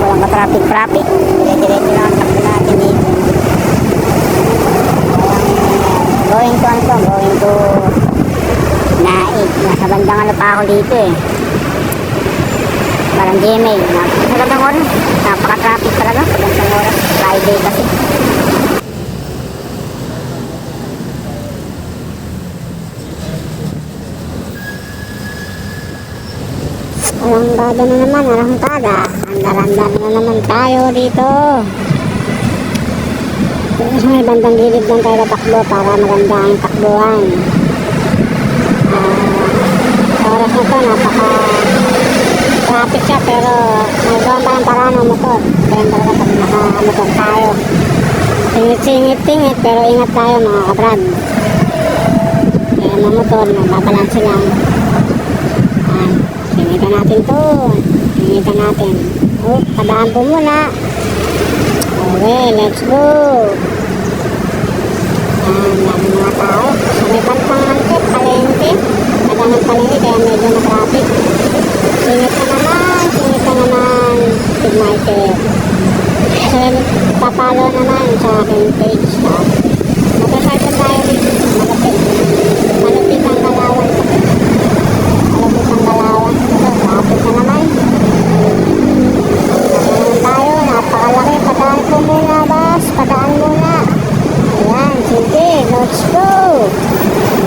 walang ka-traffic. Dire-diretso lang ang takbo natin dito. Going to Naig. Nasa bandang ano pa ako dito eh. Parang GMA. Magandang oras. Napaka-traffic talaga. Magandang oras. Friday kasi. Arangkada na naman, arangkada. Andar-andar na naman tayo dito. Dito sa may bandang gilid lang tayo takbo para maganda ang takbuhan. Oras na to, napaka-traffic siya pero may doon tayong paraan ng motor. Kaya talaga pag naka-motor tayo. Singit-singit pero ingat tayo mga kabrad. Kaya mga motor, mababalansi lang. Singitan natin to. Singitan natin. Oh, padaan po muna. Okay, let's go. Dami mga tao. Sa may pantang angkit, palengke. Padaan ng palengke kaya medyo na traffic. Singit na naman. Tignited. So, papalo naman sa aking page. Motorcycle tayo dito. Malupit ang galawan. Traffic na naman. Tayo, napakalaki. Padaan po muna, boss. Padaan muna. Ayan, sige, let's go.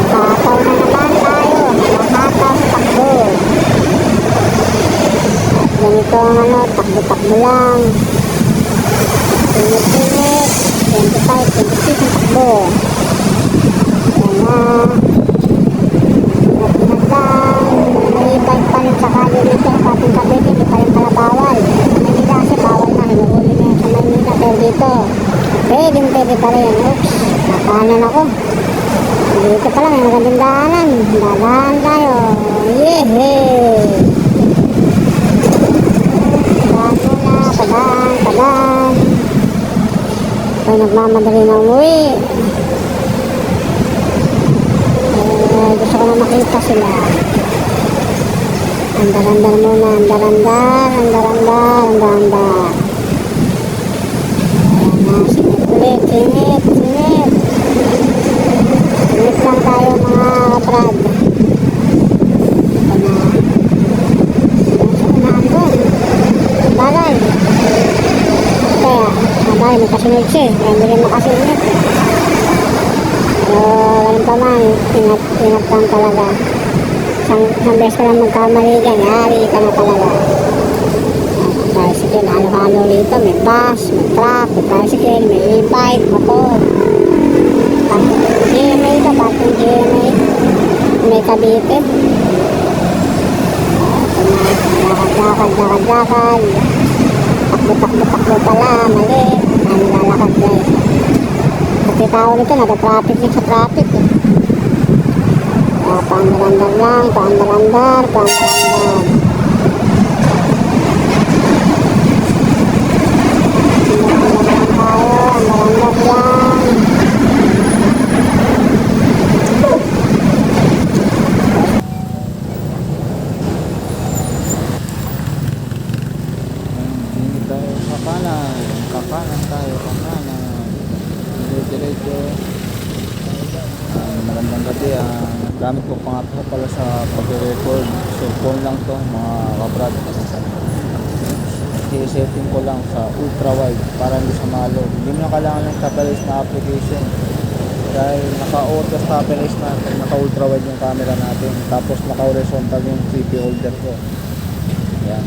Nakataw na naman tayo. Nakataw sa takbo. At ganito ang ano, takbo-takbo lang. Pinit-pinit. 25, 26 ang takbo. Ayan na. Bike pa rin sa kali dito ang pating kabit, hindi pa rin pala bawal. Manila kasi bawal na, hinuhuli na sa Manila, pero dito pwede pa rin. Oops, nakahanan ako. Dito pala may magandang daanan. Dadahan tayo. Yehey! Padaan muna, padaan. Kaya nagmamadali na umuwi. Gusto ko na makita sila. Andar-andar muna, andar-andar. Ayan na, singit ulit, singit. Singit lang tayo mga kabrad. Ito na. Sa unahan doon. Balay. Kaya, may kasunod siya. Kaya hindi rin makasunod. Pero, ganun pa man, ingat lang talaga. Isang beses ka lang magkamali dyan, yari ka na talaga. Tricycle, halo-halo rito, may bus, may truck, may tricycle, may e-bike, motor. GMA ito, batong GMA. May Cavite. Lakad. Takbo pala, mali. Nilalakad guys. Kasi tao nito, nag-traffic din sa traffic eh. Paandar-andar lang, paandar-andar. Andar-andar lang. Hindi tayo kakanan tayo. Diretso. Magandang gabi. Gamit ko pa nga pala sa pag-record. Cellphone lang to mga kabrad. I-setting ko lang sa ultra wide para hindi sa malo. Hindi mo na kailangan ng stabilize na application. Dahil naka-auto stabilize na pag naka-ultra wide yung camera natin. Tapos naka-horizontal yung CP holder ko. Yan.